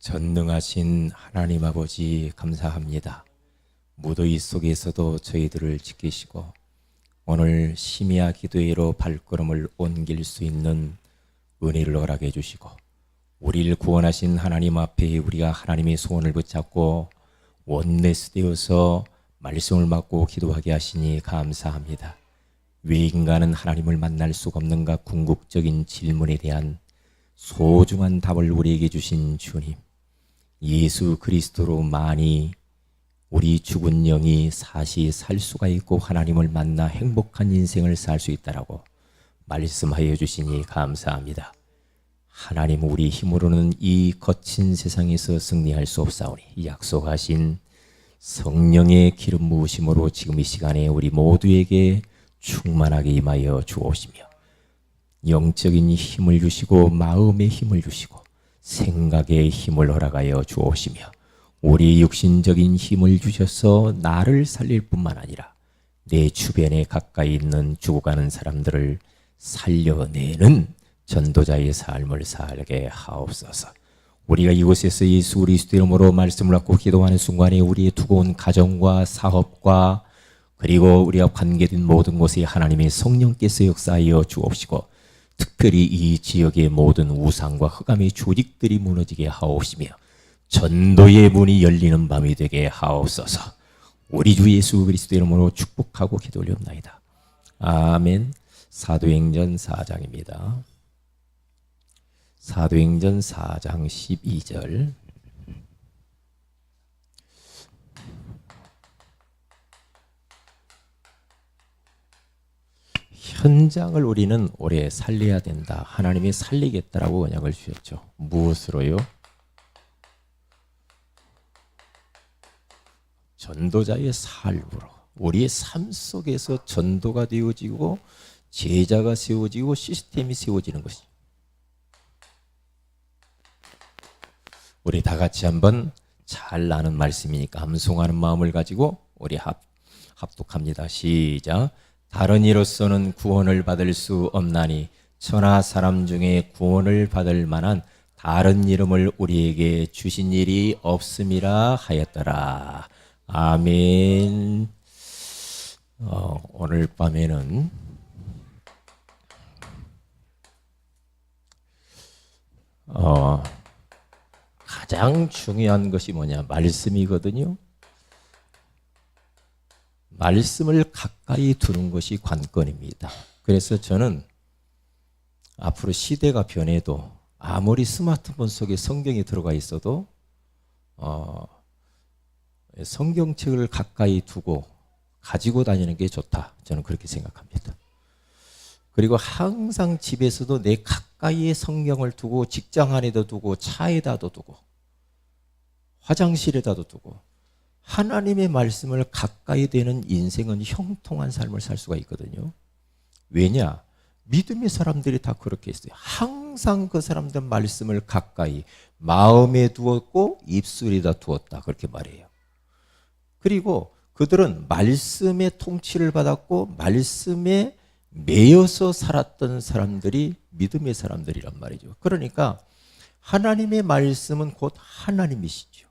전능하신 하나님 아버지 감사합니다. 무더위 속에서도 저희들을 지키시고 오늘 심야 기도회로 발걸음을 옮길 수 있는 은혜를 허락해 주시고 우리를 구원하신 하나님 앞에 우리가 하나님의 소원을 붙잡고 원내스 되어서 말씀을 받고 기도하게 하시니 감사합니다. 왜 인간은 하나님을 만날 수가 없는가 궁극적인 질문에 대한 소중한 답을 우리에게 주신 주님, 예수 그리스도로 많이 우리 죽은 영이 다시 살 수가 있고 하나님을 만나 행복한 인생을 살 수 있다라고 말씀하여 주시니 감사합니다. 하나님, 우리 힘으로는 이 거친 세상에서 승리할 수 없사오니 약속하신 성령의 기름 부으심으로 지금 이 시간에 우리 모두에게 충만하게 임하여 주옵시며 영적인 힘을 주시고 마음의 힘을 주시고 생각의 힘을 허락하여 주옵시며 우리 육신적인 힘을 주셔서 나를 살릴 뿐만 아니라 내 주변에 가까이 있는 죽어가는 사람들을 살려내는 전도자의 삶을 살게 하옵소서. 우리가 이곳에서 예수 그리스도 이름으로 말씀을 받고 기도하는 순간에 우리의 두고 온 가정과 사업과 그리고 우리가 관계된 모든 곳에 하나님의 성령께서 역사하여 주옵시고 특별히 이 지역의 모든 우상과 흑암의 조직들이 무너지게 하옵시며 전도의 문이 열리는 밤이 되게 하옵소서. 우리 주 예수 그리스도 이름으로 축복하고 기도 올리옵나이다. 아멘. 사도행전 4장입니다. 사도행전 4장 12절. 현장을 우리는 오래 살려야 된다. 하나님이 살리겠다라고 언약을 주셨죠. 무엇으로요? 전도자의 삶으로. 우리의 삶 속에서 전도가 되어지고 제자가 세워지고 시스템이 세워지는 것이. 우리 다 같이 한번 잘 아는 말씀이니까 암송하는 마음을 가지고 우리 합독합니다. 시작. 다른 이로서는 구원을 받을 수 없나니 천하 사람 중에 구원을 받을 만한 다른 이름을 우리에게 주신 일이 없음이라 하였더라. 아멘. 오늘 밤에는 가장 중요한 것이 뭐냐? 말씀이거든요. 말씀을 가까이 두는 것이 관건입니다. 그래서 저는 앞으로 시대가 변해도 아무리 스마트폰 속에 성경이 들어가 있어도 성경책을 가까이 두고 가지고 다니는 게 좋다. 저는 그렇게 생각합니다. 그리고 항상 집에서도 내 가까이에 성경을 두고 직장 안에도 두고 차에다도 두고 화장실에다도 두고 하나님의 말씀을 가까이 되는 인생은 형통한 삶을 살 수가 있거든요. 왜냐? 믿음의 사람들이 다 그렇게 했어요. 항상 그 사람들 말씀을 가까이 마음에 두었고 입술에다 두었다. 그렇게 말해요. 그리고 그들은 말씀의 통치를 받았고 말씀에 매여서 살았던 사람들이 믿음의 사람들이란 말이죠. 그러니까 하나님의 말씀은 곧 하나님이시죠.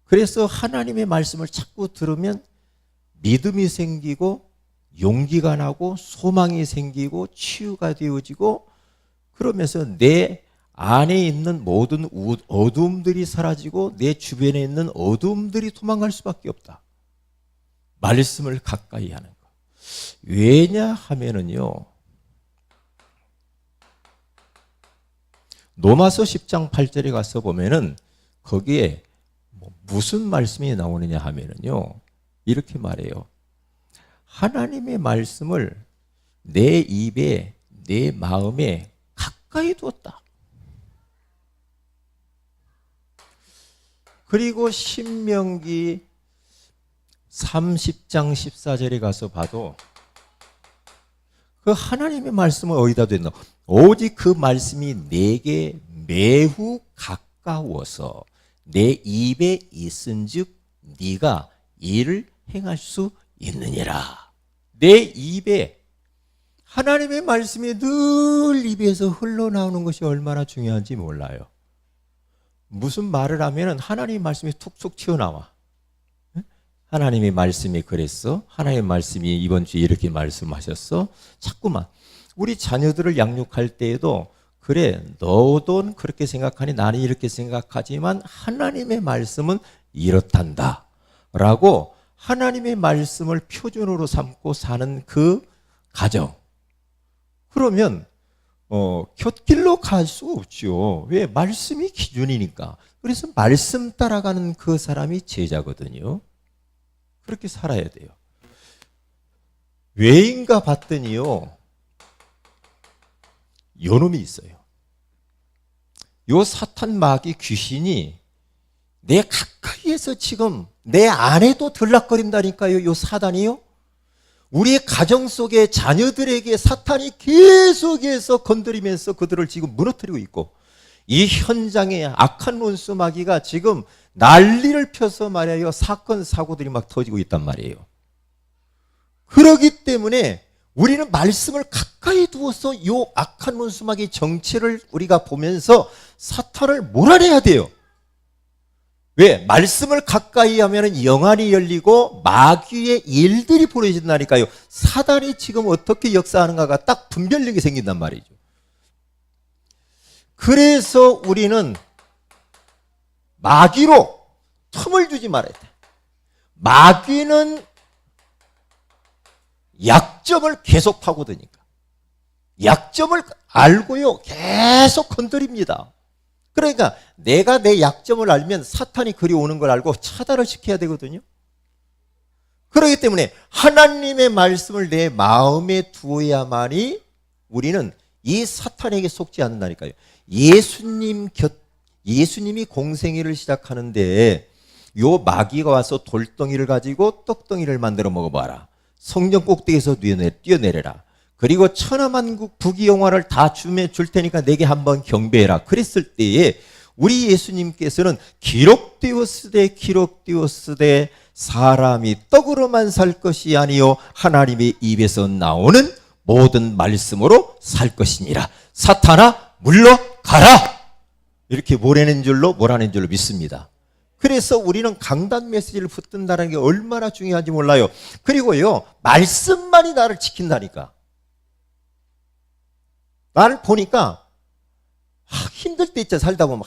그래서 하나님의 말씀을 자꾸 들으면 믿음이 생기고 용기가 나고 소망이 생기고 치유가 되어지고 그러면서 내 안에 있는 모든 어둠들이 사라지고 내 주변에 있는 어둠들이 도망갈 수밖에 없다. 말씀을 가까이 하는 것. 왜냐 하면은요. 로마서 10장 8절에 가서 보면은 거기에 무슨 말씀이 나오느냐 하면은요. 이렇게 말해요. 하나님의 말씀을 내 입에 내 마음에 가까이 두었다. 그리고 신명기 30장 14절에 가서 봐도 그 하나님의 말씀은 어디다 뒀나? 오직 그 말씀이 내게 매우 가까워서 내 입에 있은즉 네가 이를 행할 수 있느니라. 내 입에 하나님의 말씀이 늘 입에서 흘러나오는 것이 얼마나 중요한지 몰라요. 무슨 말을 하면은 하나님의 말씀이 툭툭 튀어나와. 하나님의 말씀이 그랬어. 하나님의 말씀이 이번 주에 이렇게 말씀하셨어. 자꾸만 우리 자녀들을 양육할 때에도 그래, 너도 그렇게 생각하니 나는 이렇게 생각하지만 하나님의 말씀은 이렇단다 라고 하나님의 말씀을 표준으로 삼고 사는 그 가정. 그러면 곁길로 갈 수 없죠. 왜? 말씀이 기준이니까. 그래서 말씀 따라가는 그 사람이 제자거든요. 그렇게 살아야 돼요. 왜인가 봤더니요, 요놈이 있어요. 요 사탄 마귀 귀신이 내 가까이에서 지금 내 안에도 들락거린다니까요. 요 사단이요. 우리의 가정 속에 자녀들에게 사탄이 계속해서 건드리면서 그들을 지금 무너뜨리고 있고, 이 현장에 악한 원수 마귀가 지금 난리를 펴서 말이에요. 사건 사고들이 막 터지고 있단 말이에요. 그러기 때문에 우리는 말씀을 가까이 두어서 이 악한 원수 마귀의 정체를 우리가 보면서 사탄을 몰아내야 돼요. 왜? 말씀을 가까이 하면 영안이 열리고 마귀의 일들이 벌어진다니까요. 사단이 지금 어떻게 역사하는가가 딱 분별력이 생긴단 말이죠. 그래서 우리는 마귀로 틈을 주지 말아야 돼. 마귀는 약점을 계속 파고드니까. 약점을 알고요, 계속 건드립니다. 그러니까 내가 내 약점을 알면 사탄이 그리 오는 걸 알고 차단을 시켜야 되거든요. 그렇기 때문에 하나님의 말씀을 내 마음에 두어야만이 우리는 이 사탄에게 속지 않는다니까요. 예수님이 공생애를 시작하는데 요 마귀가 와서 돌덩이를 가지고 떡덩이를 만들어 먹어봐라. 성전 꼭대기에서 뛰어내려라. 그리고 천하만국 부귀영화를 다 줄 테니까 내게 한번 경배해라. 그랬을 때에 우리 예수님께서는 기록되었으되 사람이 떡으로만 살 것이 아니요 하나님의 입에서 나오는 모든 말씀으로 살 것이니라. 사탄아 물러가라. 이렇게 몰아낸 줄로 믿습니다. 그래서 우리는 강단 메시지를 붙든다는 게 얼마나 중요한지 몰라요. 그리고요, 말씀만이 나를 지킨다니까. 나를 보니까 힘들 때 있잖아. 살다 보면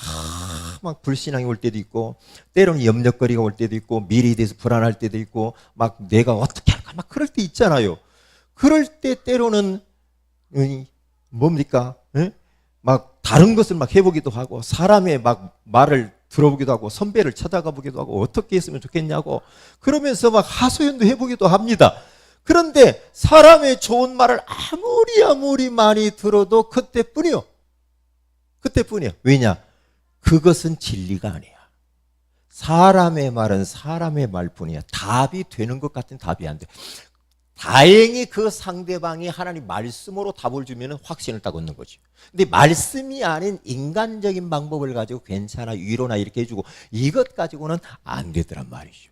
막 불신앙이 올 때도 있고, 때로는 염려거리가 올 때도 있고, 미래에 대해서 불안할 때도 있고, 막 내가 어떻게 할까 막 그럴 때 있잖아요. 그럴 때 때로는 뭡니까? 에? 막 다른 것을 막 해보기도 하고, 사람의 막 말을 들어보기도 하고, 선배를 찾아가 보기도 하고, 어떻게 했으면 좋겠냐고 그러면서 막 하소연도 해보기도 합니다. 그런데 사람의 좋은 말을 아무리 많이 들어도 그때뿐이요. 왜냐? 그것은 진리가 아니야. 사람의 말은 사람의 말뿐이야. 답이 되는 것 같은 답이 안 돼. 다행히 그 상대방이 하나님 말씀으로 답을 주면 확신을 딱 얻는 거죠. 근데 말씀이 아닌 인간적인 방법을 가지고 괜찮아, 위로나 이렇게 해주고, 이것 가지고는 안 되더란 말이죠.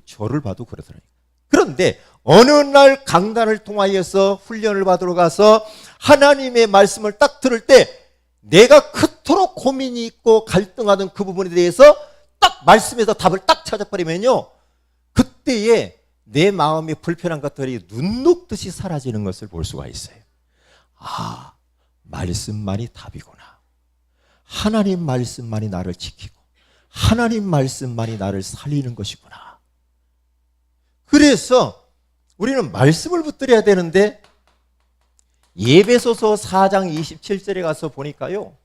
저를 봐도 그러더라고요. 그런데 어느 날 강단을 통하여서 훈련을 받으러 가서 하나님의 말씀을 딱 들을 때 내가 그토록 고민이 있고 갈등하던 그 부분에 대해서 딱 말씀에서 답을 딱 찾아버리면요, 그때에 내 마음이 불편한 것들이 눈 녹듯이 사라지는 것을 볼 수가 있어요. 아, 말씀만이 답이구나. 하나님 말씀만이 나를 지키고 하나님 말씀만이 나를 살리는 것이구나. 그래서 우리는 말씀을 붙들어야 되는데, 예배소서 4장 27절에 가서 보니까요,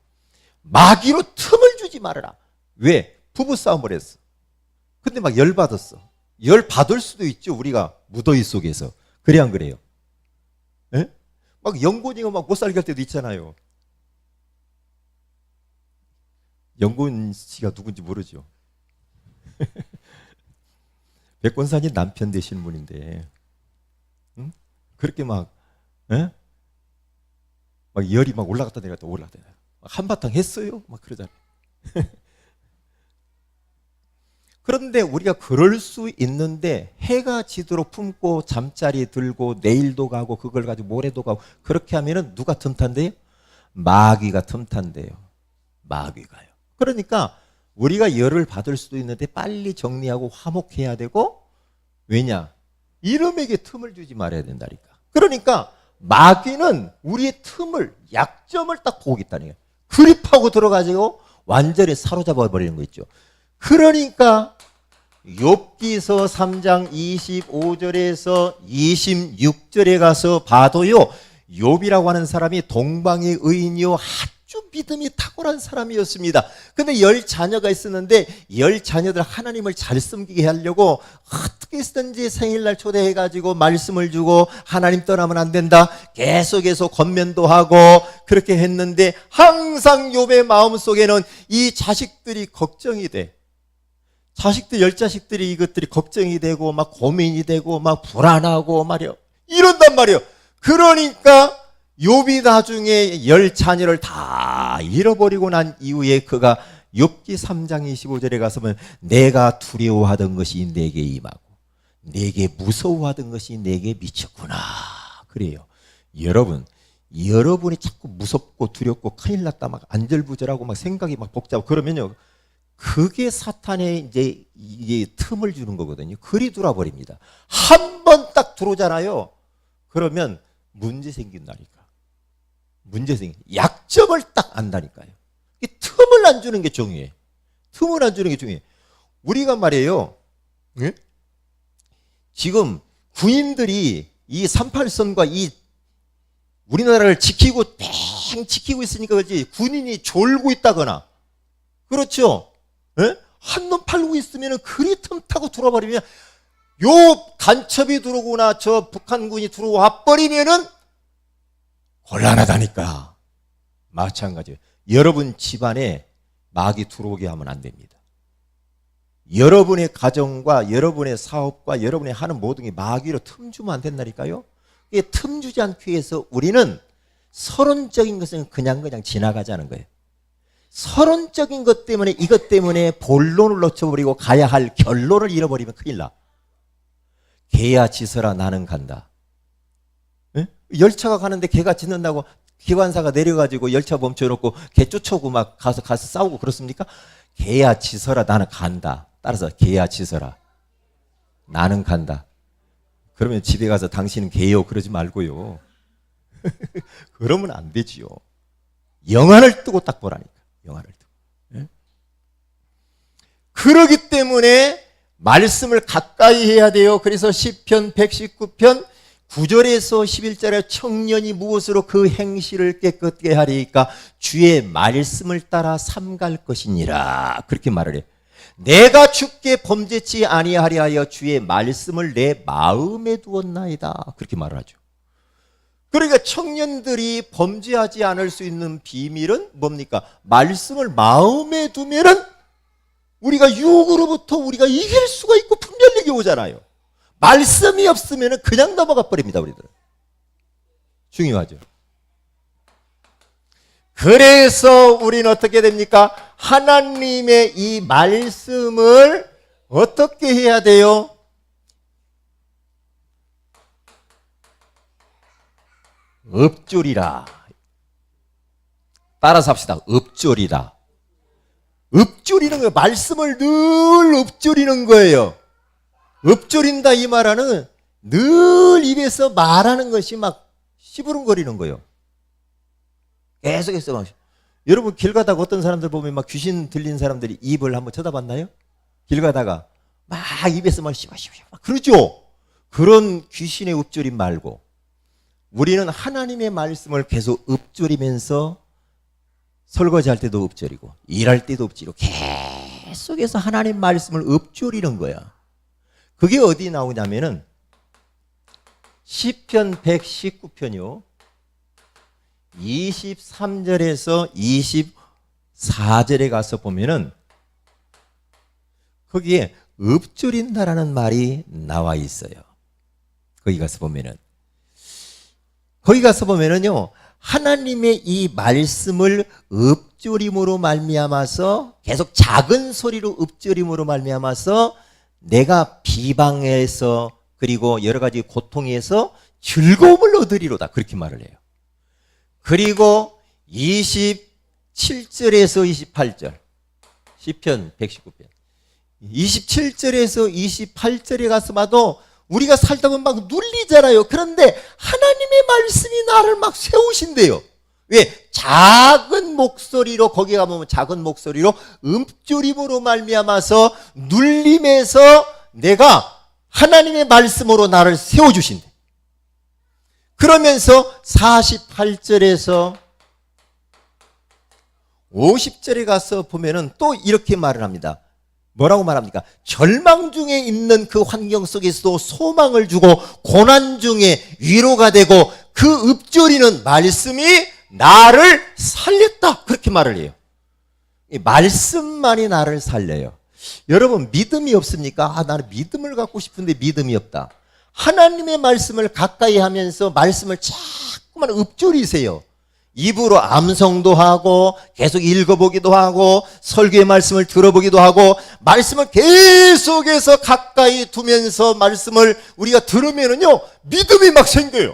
마귀로 틈을 주지 말아라. 왜? 부부싸움을 했어. 근데 막 열받았어. 열받을 수도 있죠, 우리가 무더위 속에서. 그래 안 그래요? 에? 막 영곤이가 막 못 살게 할 때도 있잖아요. 영곤 씨가 누군지 모르죠. 백권사님 남편 되시는 분인데, 응? 그렇게 막 열이 막 올라갔다 내려갔다 한바탕 했어요? 막 그러잖아요. 그런데 우리가 그럴 수 있는데, 해가 지도록 품고 잠자리 들고 내일도 가고 그걸 가지고 모레도 가고 그렇게 하면은 누가 틈탄대요? 마귀가 틈탄대요. 마귀가요. 그러니까 우리가 열을 받을 수도 있는데 빨리 정리하고 화목해야 되고, 왜냐? 이름에게 틈을 주지 말아야 된다니까. 그러니까 마귀는 우리의 틈을, 약점을 딱 보고 있다는 거예요. 그립하고 들어가지고 완전히 사로잡아 버리는 거 있죠. 그러니까 욥기서 3장 25절에서 26절에 가서 봐도요, 욥이라고 하는 사람이 동방의 의인이요 아주 믿음이 탁월한 사람이었습니다. 근데 10자녀가 있었는데 10자녀들 하나님을 잘 섬기게 하려고 어떻게 해서든지 생일날 초대해가지고 말씀을 주고 하나님 떠나면 안 된다, 계속해서 권면도 하고 그렇게 했는데 항상 욥의 마음속에는 이 자식들이 걱정이 돼. 자식들, 10자식들이 이것들이 걱정이 되고 막 고민이 되고 막 불안하고 말이요, 이런단 말이요. 그러니까 욥이 나중에 10자녀를 다 잃어버리고 난 이후에 그가 욥기 3장 25절에 가서 보면 내가 두려워하던 것이 내게 임하고 내게 무서워하던 것이 내게 미쳤구나 그래요. 여러분이 자꾸 무섭고 두렵고 큰일 났다 막 안절부절하고 막 생각이 막 복잡하고 그러면요, 그게 사탄의 이게 틈을 주는 거거든요. 그리 돌아버립니다. 한 번 딱 들어오잖아요. 그러면 문제 생긴다니까. 문제 생긴, 약점을 딱 안다니까요. 틈을 안 주는 게 중요해. 틈을 안 주는 게 중요해. 우리가 말이에요, 네? 지금 군인들이 이 38선과 이 우리나라를 지키고 땡 지키고 있으니까 그렇지, 군인이 졸고 있다거나, 그렇죠? 네? 한눈 팔고 있으면 그리 틈 타고 들어버리면, 요 간첩이 들어오거나 저 북한군이 들어와 버리면은 곤란하다니까. 마찬가지예요. 여러분 집안에 마귀 들어오게 하면 안 됩니다. 여러분의 가정과 여러분의 사업과 여러분이 하는 모든 게 마귀로 틈 주면 안 된다니까요. 이게 틈 주지 않기 위해서 우리는 서론적인 것은 그냥 지나가자는 거예요. 서론적인 것 때문에, 이것 때문에 본론을 놓쳐버리고 가야 할 결론을 잃어버리면 큰일 나. 개야 짖어라 나는 간다. 에? 열차가 가는데 개가 짖는다고 기관사가 내려가지고 열차 멈춰놓고 개 쫓아오고 막 가서 싸우고 그렇습니까? 개야 짖어라 나는 간다. 따라서 개야 짖어라 나는 간다. 그러면 집에 가서 당신은 개요 그러지 말고요. 그러면 안 되지요. 영안을 뜨고 딱 보라니까. 영안을 뜨고. 예? 그러기 때문에 말씀을 가까이 해야 돼요. 그래서 시편 119편 9절에서 11절에 청년이 무엇으로 그 행실을 깨끗게 하리까? 주의 말씀을 따라 삼갈 것이니라. 그렇게 말을 해요. 내가 주께 범죄치 아니하리 하여 주의 말씀을 내 마음에 두었나이다. 그렇게 말을 하죠. 그러니까 청년들이 범죄하지 않을 수 있는 비밀은 뭡니까? 말씀을 마음에 두면은 우리가 유혹으로부터 우리가 이길 수가 있고 분별력이 오잖아요. 말씀이 없으면 그냥 넘어가 버립니다, 우리들은. 중요하죠. 그래서 우리는 어떻게 됩니까? 하나님의 이 말씀을 어떻게 해야 돼요? 읊조리라. 따라서 합시다. 읊조리라. 읊조리는 거예요. 말씀을 늘 읊조리는 거예요. 읊조린다 이 말은 늘 입에서 말하는 것이 막 시부름거리는 거예요. 계속해서 막. 여러분 길 가다가 어떤 사람들 보면 막 귀신 들린 사람들이 입을 한번 쳐다봤나요? 길 가다가 막 입에서 막 씹어씹어 막 그러죠. 그런 귀신의 읊조림 말고 우리는 하나님의 말씀을 계속 읊조리면서 설거지할 때도 읊조리고 일할 때도 읊조리고 계속해서 하나님 말씀을 읊조리는 거야. 그게 어디 나오냐면은 시편 119편이요 23절에서 24절에 가서 보면은 거기에 읊조린다라는 말이 나와 있어요. 거기 가서 보면은요 하나님의 이 말씀을 읊조림으로 말미암아서 계속 작은 소리로 읊조림으로 말미암아서 내가 비방에서 그리고 여러 가지 고통에서 즐거움을 얻으리로다 그렇게 말을 해요. 그리고 27절에서 28절 시편 119편 27절에서 28절에 가서 봐도 우리가 살다 보면 막 눌리잖아요. 그런데 하나님의 말씀이 나를 막 세우신대요. 왜? 작은 목소리로, 거기 가보면 작은 목소리로 음조림으로 말미암아서 눌림에서 내가 하나님의 말씀으로 나를 세워주신대. 그러면서 48절에서 50절에 가서 보면은 또 이렇게 말을 합니다. 뭐라고 말합니까? 절망 중에 있는 그 환경 속에서도 소망을 주고 고난 중에 위로가 되고 그 읊조리는 말씀이 나를 살렸다. 그렇게 말을 해요. 이 말씀만이 나를 살려요. 여러분 믿음이 없습니까? 아, 나는 믿음을 갖고 싶은데 믿음이 없다. 하나님의 말씀을 가까이 하면서 말씀을 자꾸만 읊조리세요. 입으로 암송도 하고 계속 읽어보기도 하고 설교의 말씀을 들어보기도 하고 말씀을 계속해서 가까이 두면서 말씀을 우리가 들으면은요 믿음이 막 생겨요.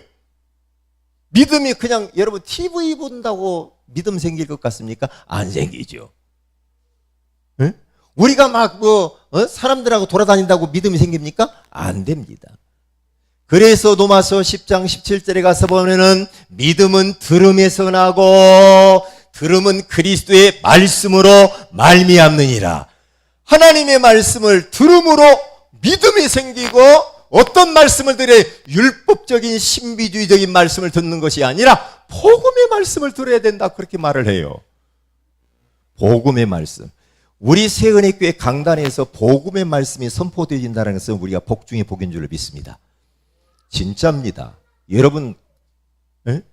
믿음이 그냥 여러분 TV 본다고 믿음 생길 것 같습니까? 안 생기죠. 네? 우리가 막 사람들하고 돌아다닌다고 믿음이 생깁니까? 안 됩니다. 그래서 로마서 10장 17절에 가서 보면은 믿음은 들음에서 나고 들음은 그리스도의 말씀으로 말미암느니라. 하나님의 말씀을 들음으로 믿음이 생기고 어떤 말씀을 들어야 율법적인 신비주의적인 말씀을 듣는 것이 아니라 복음의 말씀을 들어야 된다. 그렇게 말을 해요. 복음의 말씀. 우리 세은혜교회 강단에서 복음의 말씀이 선포되어진다는 것은 우리가 복 중에 복인 줄을 믿습니다. 진짜입니다. 여러분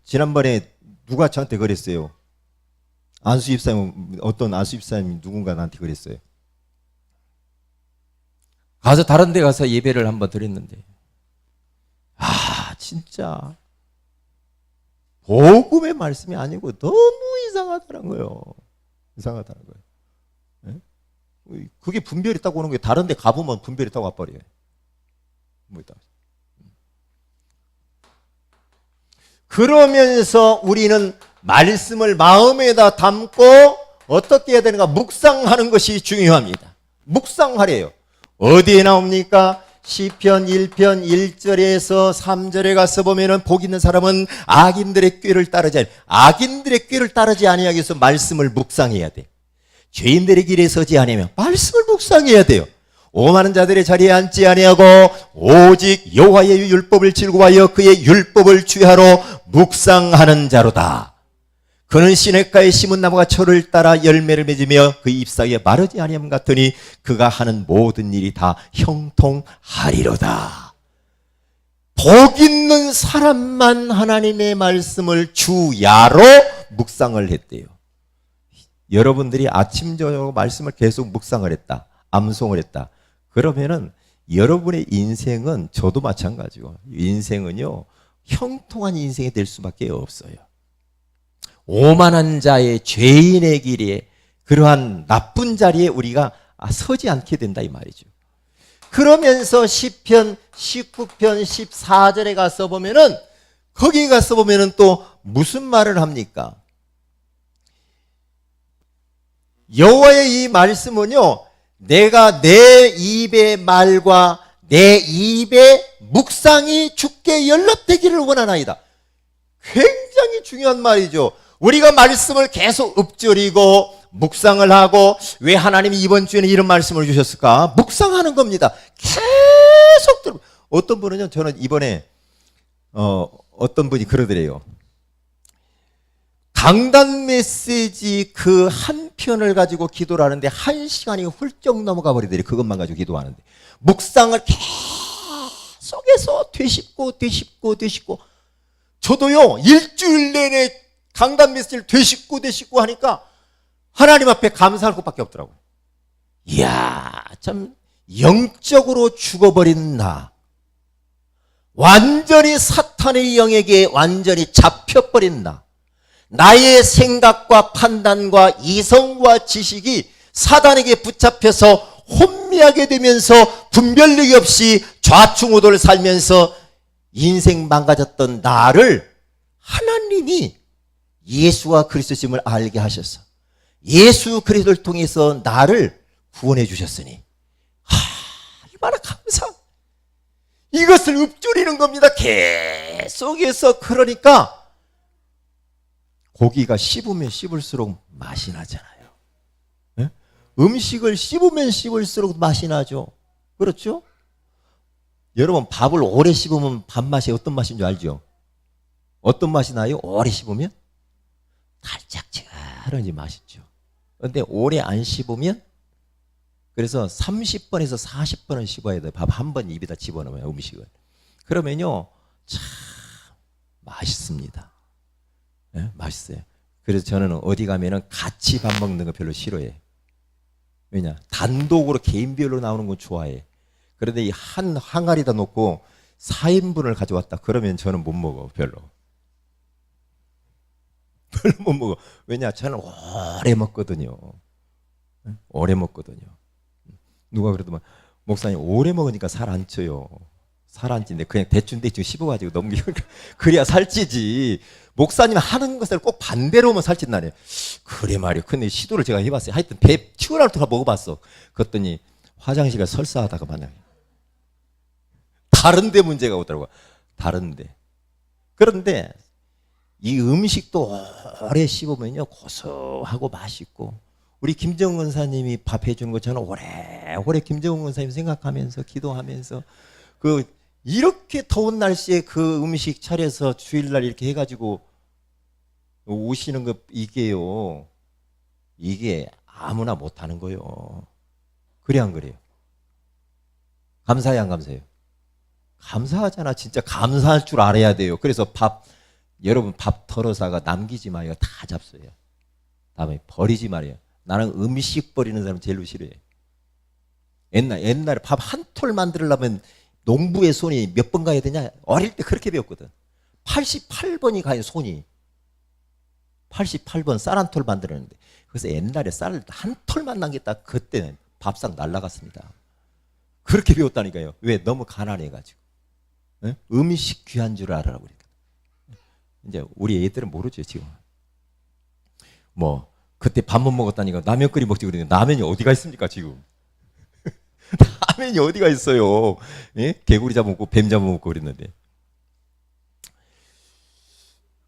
지난번에 누가 저한테 그랬어요. 안수 집사님, 어떤 안수 집사님이 누군가 나한테 그랬어요. 가서 다른 데 가서 예배를 한번 드렸는데 진짜 복음의 말씀이 아니고 너무 이상하다는 거예요. 이상하다는 거예요. 그게 분별이 딱 오는 게 다른 데 가보면 분별이 딱 와버려요. 뭐 있다. 그러면서 우리는 말씀을 마음에다 담고 어떻게 해야 되는가? 묵상하는 것이 중요합니다. 묵상하래요. 어디에 나옵니까? 시편 1편 1절에서 3절에 가서 보면은 복 있는 사람은 악인들의 꾀를 따르지 아니. 악인들의 꾀를 따르지 아니하기 위해서 말씀을 묵상해야 돼. 죄인들의 길에 서지 아니하며 말씀을 묵상해야 돼요. 오만한 자들의 자리에 앉지 아니하고 오직 여호와의 율법을 즐거워하여 그의 율법을 주야로 묵상하는 자로다. 그는 시냇가에 심은 나무가 철을 따라 열매를 맺으며 그 잎사귀에 마르지 아니함 같으니 그가 하는 모든 일이 다 형통하리로다. 복 있는 사람만 하나님의 말씀을 주야로 묵상을 했대요. 여러분들이 아침 저녁 말씀을 계속 묵상을 했다. 암송을 했다. 그러면은 여러분의 인생은 저도 마찬가지고 인생은요 형통한 인생이 될 수밖에 없어요. 오만한 자의 죄인의 길에 그러한 나쁜 자리에 우리가 서지 않게 된다 이 말이죠. 그러면서 시편 19편 14절에 가서 보면은 거기 가서 보면은 또 무슨 말을 합니까? 여호와의 이 말씀은요 내가 내 입의 말과 내 입의 묵상이 주께 연락되기를 원하나이다. 굉장히 중요한 말이죠. 우리가 말씀을 계속 읊조리고 묵상을 하고 왜 하나님이 이번 주에는 이런 말씀을 주셨을까? 묵상하는 겁니다. 계속 들어. 어떤 분은요, 저는 이번에 어떤 분이 그러더래요. 강단 메시지 그 한 편을 가지고 기도를 하는데 1시간이 훌쩍 넘어가 버리더래요. 그것만 가지고 기도하는데 묵상을 계속해서 되씹고 저도요 일주일 내내 강단 메시지를 되씹고 하니까 하나님 앞에 감사할 것밖에 없더라고요. 이야 참 영적으로 죽어버린 나, 완전히 사탄의 영에게 완전히 잡혀버린 나, 나의 생각과 판단과 이성과 지식이 사단에게 붙잡혀서 혼미하게 되면서 분별력이 없이 좌충우돌 살면서 인생 망가졌던 나를 하나님이 예수와 그리스도심을 알게 하셔서 예수 그리스도를 통해서 나를 구원해 주셨으니 얼마나 감사. 이것을 읊조리는 겁니다. 계속해서. 그러니까 고기가 씹으면 씹을수록 맛이 나잖아요. 네? 음식을 씹으면 씹을수록 맛이 나죠. 그렇죠? 여러분 밥을 오래 씹으면 밥맛이 어떤 맛인 줄 알죠? 어떤 맛이 나요? 오래 씹으면 달짝지근하니 맛있죠. 그런데 오래 안 씹으면, 그래서 30번에서 40번은 씹어야 돼요. 밥 한 번 입에다 집어넣으면 음식을. 그러면요 참 맛있습니다. 네? 맛있어요. 그래서 저는 어디 가면은 같이 밥 먹는 거 별로 싫어해. 왜냐? 단독으로 개인별로 나오는 건 좋아해. 그런데 이 한 항아리다 놓고 4인분을 가져왔다 그러면 저는 못 먹어. 별로 못 먹어. 왜냐? 저는 오래 먹거든요. 오래 먹거든요. 누가 그래도 목사님 오래 먹으니까 살 안 쪄요. 살 안 찌는데 그냥 대충 씹어가지고 넘기고 그래야 살찌지. 목사님 하는 것을 꼭 반대로 하면 살찐다네. 그래 말이야. 근데 시도를 제가 해봤어요. 하여튼 배 튀어나올 때가 먹어봤어. 그랬더니 화장실에 설사하다가 만나요. 다른데 문제가 오더라고요. 다른데. 그런데 이 음식도 오래 씹으면요 고소하고 맛있고, 우리 김정은 원사님이 밥 해주는 거 저는 오래 김정은 원사님 생각하면서 기도하면서 이렇게 더운 날씨에 그 음식 차려서 주일날 이렇게 해가지고 오시는 거, 이게 아무나 못하는 거예요. 그래 안 그래요? 감사해 안 감사해요? 감사하잖아. 진짜 감사할 줄 알아야 돼요. 그래서 여러분 밥 덜어사가 남기지 마요. 다 잡숴요. 다음에 버리지 말아요. 나는 음식 버리는 사람 제일 싫어해. 옛날에 밥 한 톨 만들려면 농부의 손이 몇 번 가야 되냐? 어릴 때 그렇게 배웠거든. 88번이 가요, 손이. 88번 쌀 한 톨 만들었는데. 그래서 옛날에 쌀을 한 톨만 남겼다. 그때는 밥상 날라갔습니다. 그렇게 배웠다니까요. 왜? 너무 가난해가지고. 네? 음식 귀한 줄 알아라고 그러니까. 이제 우리 애들은 모르죠, 지금. 그때 밥 못 먹었다니까 라면 끓이 먹지 그러는데 라면이 어디가 있습니까, 지금? 라면이 어디가 있어요? 예? 개구리 잡아먹고 뱀 잡아먹고 그랬는데.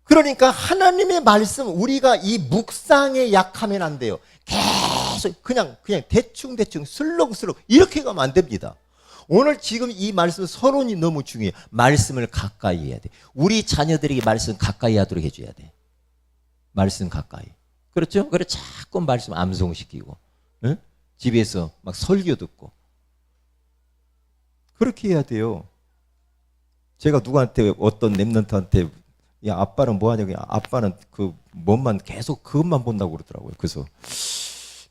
그러니까 하나님의 말씀, 우리가 이 묵상에 약하면 안 돼요. 계속 그냥 대충 슬렁슬렁 이렇게 가면 안 됩니다. 오늘 지금 이 말씀 서론이 너무 중요해요. 말씀을 가까이 해야 돼. 우리 자녀들에게 말씀 가까이 하도록 해줘야 돼. 말씀 가까이. 그렇죠? 그래 자꾸 말씀 암송시키고, 응? 집에서 막 설교 듣고 그렇게 해야 돼요. 제가 누구한테 어떤 랩런트한테 야 아빠는 뭐하냐고, 아빠는 뭔만 계속 그것만 본다고 그러더라고요. 그래서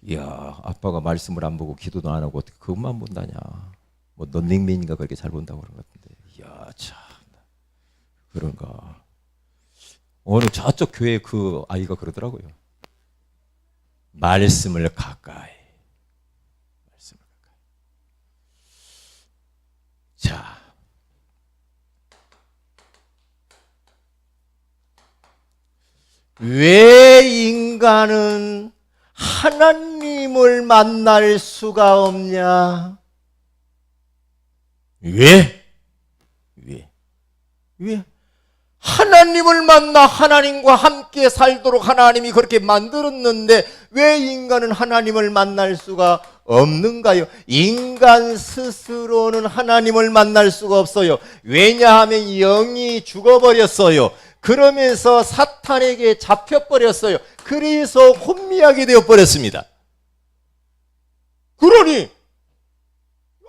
이야 아빠가 말씀을 안 보고 기도도 안 하고 어떻게 그것만 본다냐. 런닝맨인가 그렇게 잘 본다고 그런 것 같은데. 이야 참 그런가. 어느 저쪽 교회 그 아이가 그러더라고요. 말씀을 가까이. 자, 왜 인간은 하나님을 만날 수가 없냐? 왜? 하나님을 만나 하나님과 함께 살도록 하나님이 그렇게 만들었는데 왜 인간은 하나님을 만날 수가 없는가요? 인간 스스로는 하나님을 만날 수가 없어요. 왜냐하면 영이 죽어버렸어요. 그러면서 사탄에게 잡혀버렸어요. 그래서 혼미하게 되어버렸습니다. 그러니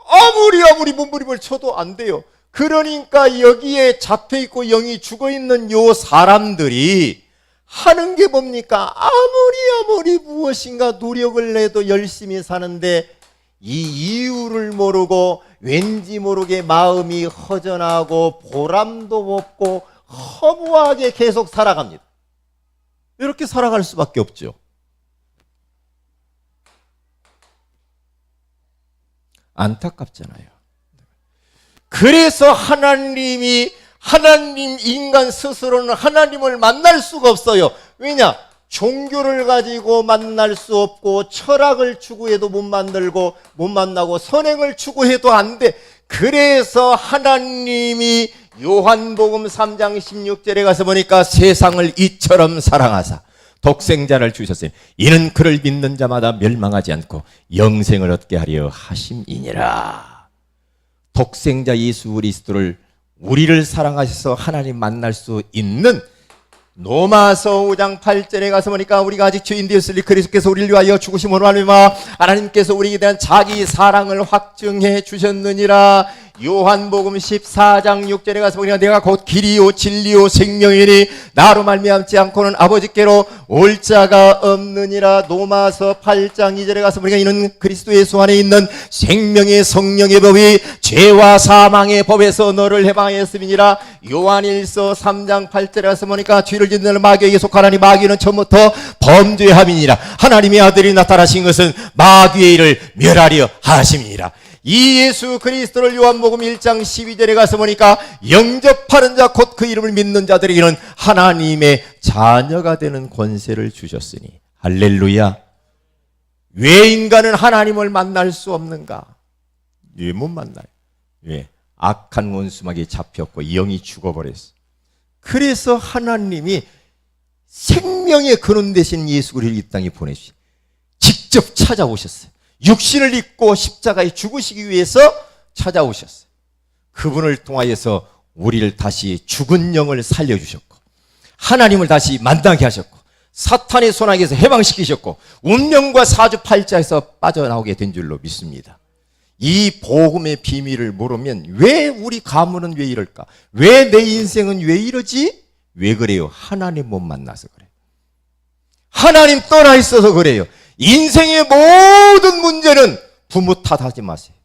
아무리 몸부림을 쳐도 안 돼요. 그러니까 여기에 잡혀있고 영이 죽어있는 요 사람들이 하는 게 뭡니까? 아무리 무엇인가 노력을 내도 열심히 사는데 이 이유를 모르고 왠지 모르게 마음이 허전하고 보람도 없고 허무하게 계속 살아갑니다. 이렇게 살아갈 수밖에 없죠. 안타깝잖아요. 그래서 하나님 인간 스스로는 하나님을 만날 수가 없어요. 왜냐? 종교를 가지고 만날 수 없고 철학을 추구해도 못 만나고 선행을 추구해도 안 돼. 그래서 하나님이 요한복음 3장 16절에 가서 보니까 세상을 이처럼 사랑하사 독생자를 주셨으니 이는 그를 믿는 자마다 멸망하지 않고 영생을 얻게 하려 하심이니라. 독생자 예수 그리스도를 우리를 사랑하셔서 하나님 만날 수 있는 로마서 5장 8절에 가서 보니까 우리가 아직 죄인 되었으니 그리스도께서 우리를 위하여 죽으심으로 말미암아 하나님께서 우리에 대한 자기 사랑을 확증해 주셨느니라. 요한복음 14장 6절에 가서 보니까 내가 곧 길이요 진리요 생명이니 나로 말미암지 않고는 아버지께로 올 자가 없느니라. 로마서 8장 2절에 가서 보니까 이는 그리스도 예수 안에 있는 생명의 성령의 법이 죄와 사망의 법에서 너를 해방하였음이니라. 요한일서 3장 8절에 가서 보니까 죄를 짓는 마귀에게 속하나니 마귀는 처음부터 범죄함이니라. 하나님의 아들이 나타나신 것은 마귀의 일을 멸하려 하심이니라. 이 예수 그리스도를 요한복음 1장 12절에 가서 보니까 영접하는 자 곧 그 이름을 믿는 자들에게는 하나님의 자녀가 되는 권세를 주셨으니 할렐루야. 왜 인간은 하나님을 만날 수 없는가? 왜 못 만나요? 왜? 악한 원수막에 잡혔고 영이 죽어버렸어. 그래서 하나님이 생명의 근원 되신 예수 그리스도를 이 땅에 보내주시 직접 찾아오셨어요. 육신을 입고 십자가에 죽으시기 위해서 찾아오셨어요. 그분을 통하여서 우리를 다시 죽은 영을 살려주셨고 하나님을 다시 만나게 하셨고 사탄의 손아귀에서 해방시키셨고 운명과 사주팔자에서 빠져나오게 된 줄로 믿습니다. 이 복음의 비밀을 모르면 왜 우리 가문은 왜 이럴까? 왜 내 인생은 왜 이러지? 왜 그래요? 하나님 못 만나서 그래요. 하나님 떠나 있어서 그래요. 인생의 모든 문제는 부모 탓하지 마세요.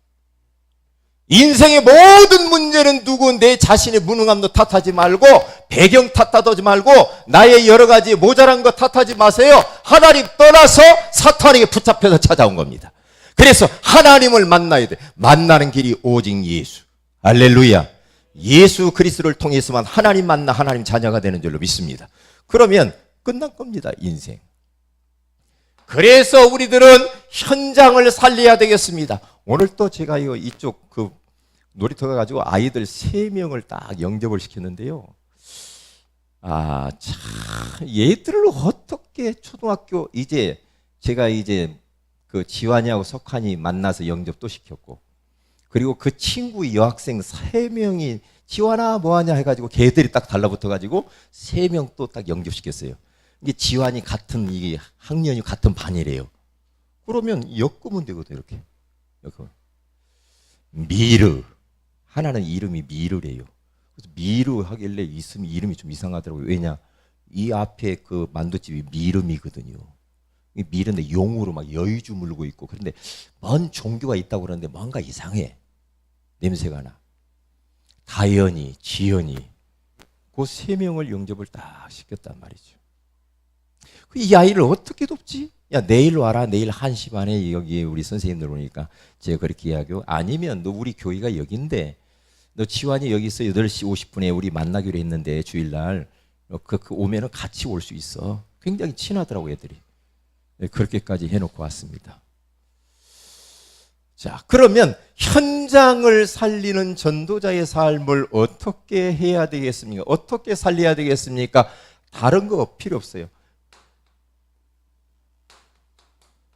인생의 모든 문제는 누구 내 자신의 무능함도 탓하지 말고 배경 탓하지 말고 나의 여러 가지 모자란 것 탓하지 마세요. 하나님 떠나서 사탄에게 붙잡혀서 찾아온 겁니다. 그래서 하나님을 만나야 돼. 만나는 길이 오직 예수. 할렐루야. 예수 그리스도를 통해서만 하나님 만나 하나님 자녀가 되는 줄로 믿습니다. 그러면 끝난 겁니다, 인생. 그래서 우리들은 현장을 살려야 되겠습니다. 오늘 또 제가 이쪽 놀이터 가가지고 아이들 3명을 딱 영접을 시켰는데요. 참, 얘들을 어떻게 초등학교 제가 그 지환이하고 석환이 만나서 영접도 시켰고, 그리고 그 친구 여학생 3명이 지환아 뭐하냐 해가지고 걔들이 딱 달라붙어가지고 3명 또 딱 영접시켰어요. 이게 지환이 이게 학년이 같은 반이래요. 그러면 엮으면 되거든, 이렇게. 미르. 하나는 이름이 미르래요. 그래서 미르 하길래 이름이 좀 이상하더라고요. 왜냐? 이 앞에 그 만두집이 미름이거든요. 미르인데 용으로 막 여의주 물고 있고, 그런데 뭔 종교가 있다고 그러는데 뭔가 이상해. 냄새가 나. 다현이, 지현이. 그 3명을 영접을 딱 시켰단 말이죠. 이 아이를 어떻게 돕지? 야, 내일 와라. 내일 1시 반에 여기 우리 선생님들 오니까 제가 그렇게 이야기하고, 아니면 너 우리 교회가 여긴데 너 지환이 여기 있어. 8시 50분에 우리 만나기로 했는데 주일날 오면은 같이 올 수 있어. 굉장히 친하더라고 애들이. 그렇게까지 해놓고 왔습니다. 자, 그러면 현장을 살리는 전도자의 삶을 어떻게 해야 되겠습니까? 어떻게 살려야 되겠습니까? 다른 거 필요 없어요.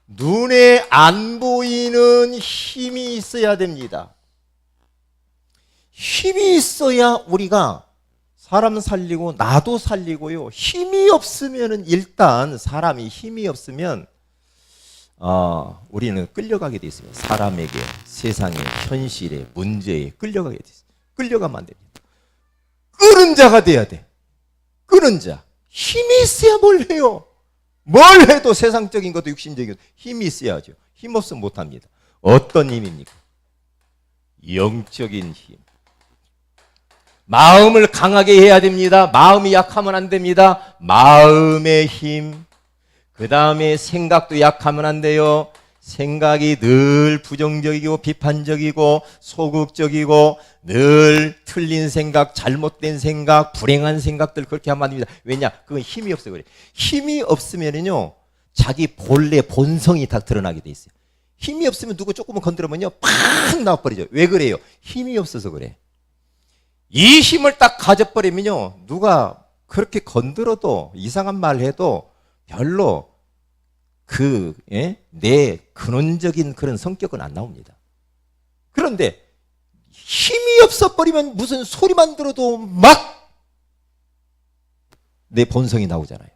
눈에 안 보이는 힘이 있어야 됩니다. 힘이 있어야 우리가 사람 살리고 나도 살리고요. 힘이 없으면은 일단 사람이 힘이 없으면 우리는 끌려가게 돼 있어요. 사람에게, 세상에, 현실에, 문제에 끌려가게 돼 있어요. 끌려가면 안 됩니다. 끄는 자가 돼야 돼. 끄는 자. 힘이 있어야 뭘 해요. 뭘 해도 세상적인 것도 육신적인 것도 힘이 있어야죠. 힘 없으면 못합니다. 어떤 힘입니까? 영적인 힘. 마음을 강하게 해야 됩니다. 마음이 약하면 안 됩니다. 마음의 힘. 그 다음에 생각도 약하면 안 돼요. 생각이 늘 부정적이고 비판적이고 소극적이고 늘 틀린 생각, 잘못된 생각, 불행한 생각들 그렇게 하면 안 됩니다. 왜냐? 그건 힘이 없어요. 그래. 힘이 없으면은요, 자기 본래 본성이 다 드러나게 돼 있어요. 힘이 없으면 누구 조금만 건드리면요, 팍 나와버리죠. 왜 그래요? 힘이 없어서 그래. 이 힘을 딱 가져버리면요, 누가 그렇게 건드려도 이상한 말 해도 별로 내 근원적인 그런 성격은 안 나옵니다. 그런데 힘이 없어버리면 무슨 소리만 들어도 막 내 본성이 나오잖아요.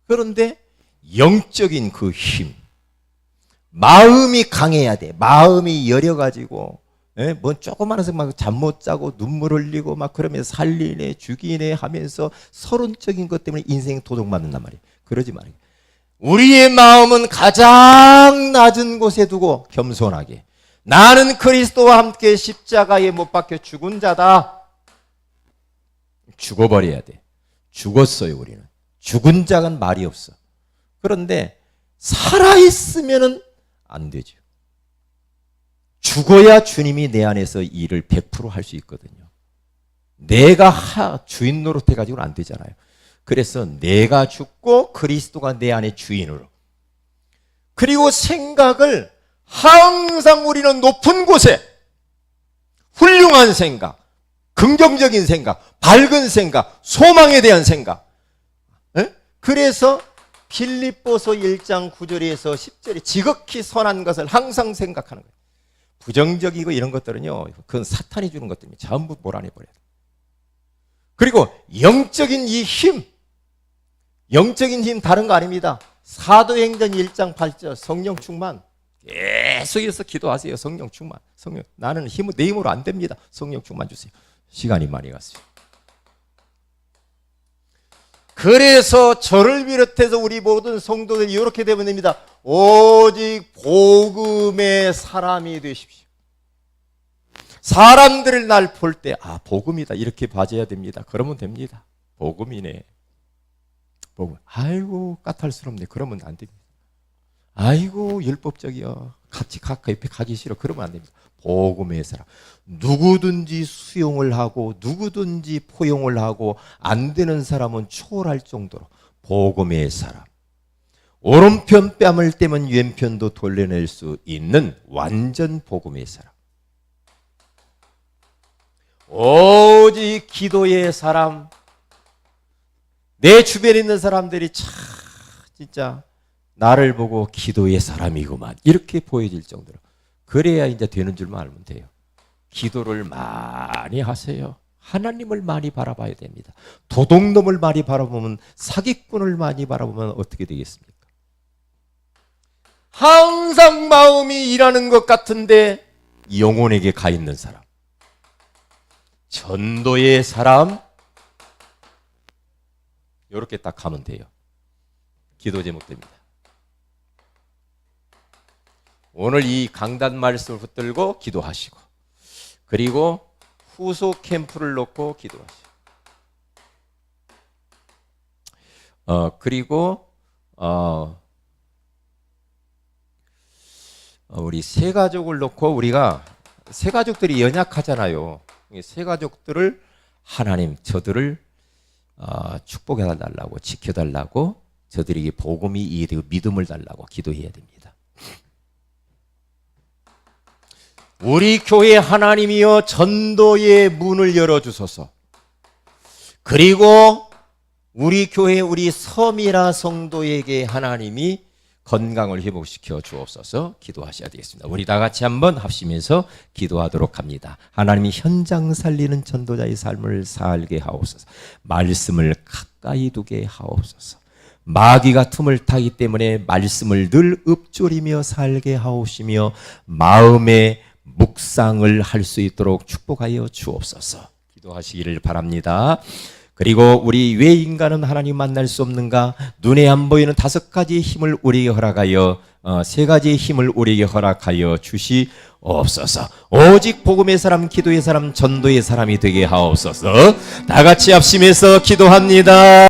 그런데 영적인 그 힘, 마음이 강해야 돼. 마음이 여려가지고 뭐 조그마해서 막 잠 못 자고 눈물 흘리고 막 그러면서 살리네 죽이네 하면서 서론적인 것 때문에 인생 도둑맞는단 말이에요. 그러지 말아요. 우리의 마음은 가장 낮은 곳에 두고 겸손하게, 나는 그리스도와 함께 십자가에 못 박혀 죽은 자다. 죽어버려야 돼. 죽었어요. 우리는 죽은 자는 말이 없어. 그런데 살아있으면 안 되죠. 죽어야 주님이 내 안에서 일을 100% 할 수 있거든요. 내가 주인 노릇해가지고는 안 되잖아요. 그래서 내가 죽고 그리스도가 내 안에 주인으로, 그리고 생각을 항상 우리는 높은 곳에, 훌륭한 생각, 긍정적인 생각, 밝은 생각, 소망에 대한 생각. 그래서 빌립보서 1장 9절에서 10절에 지극히 선한 것을 항상 생각하는 거예요. 부정적이고 이런 것들은요, 그건 사탄이 주는 것들입니다. 전부 몰아내버려요. 그리고 영적인 이 힘, 영적인 힘 다른 거 아닙니다. 사도행전 1장 8절 성령 충만. 계속해서 기도하세요. 성령 충만. 성령. 나는 힘은 내 힘으로 안 됩니다. 성령 충만 주세요. 시간이 많이 갔어요. 그래서 저를 비롯해서 우리 모든 성도들이 이렇게 되면 됩니다. 오직 복음의 사람이 되십시오. 사람들을 날 볼 때, 아, 복음이다. 이렇게 봐줘야 됩니다. 그러면 됩니다. 복음이네. 복음. 아이고, 까탈스럽네. 그러면 안 됩니다. 아이고, 율법적이야. 같이 옆에 가기 싫어. 그러면 안 됩니다. 복음의 사람. 누구든지 수용을 하고 누구든지 포용을 하고 안 되는 사람은 초월할 정도로 복음의 사람. 오른편 뺨을 떼면 왼편도 돌려낼 수 있는 완전 복음의 사람. 오직 기도의 사람. 내 주변에 있는 사람들이 진짜 나를 보고 기도의 사람이구만 이렇게 보여질 정도로, 그래야 이제 되는 줄만 알면 돼요. 기도를 많이 하세요. 하나님을 많이 바라봐야 됩니다. 도둑놈을 많이 바라보면, 사기꾼을 많이 바라보면 어떻게 되겠습니까? 항상 마음이 일하는 것 같은데 영혼에게 가 있는 사람, 전도의 사람, 이렇게 딱 가면 돼요. 기도 제목입니다. 오늘 이 강단 말씀을 붙들고 기도하시고, 그리고 후속 캠프를 놓고 기도하시고, 그리고 우리 새 가족을 놓고, 우리가 새 가족들이 연약하잖아요. 새 가족들을 하나님 저들을 축복해 달라고, 지켜달라고, 저들에게 복음이 이해되고 믿음을 달라고 기도해야 됩니다. 우리 교회 하나님이여 전도의 문을 열어주소서. 그리고 우리 교회 우리 서미라 성도에게 하나님이 건강을 회복시켜 주옵소서. 기도하셔야 되겠습니다. 우리 다 같이 한번 합심해서 기도하도록 합니다. 하나님이 현장 살리는 전도자의 삶을 살게 하옵소서. 말씀을 가까이 두게 하옵소서. 마귀가 틈을 타기 때문에 말씀을 늘 읊조리며 살게 하옵시며 마음의 묵상을 할 수 있도록 축복하여 주옵소서. 기도하시기를 바랍니다. 그리고 우리 왜 인간은 하나님 만날 수 없는가? 눈에 안 보이는 5가지의 힘을 우리에게 허락하여 3가지의 힘을 우리에게 허락하여 주시옵소서. 오직 복음의 사람, 기도의 사람, 전도의 사람이 되게 하옵소서. 다 같이 합심해서 기도합니다.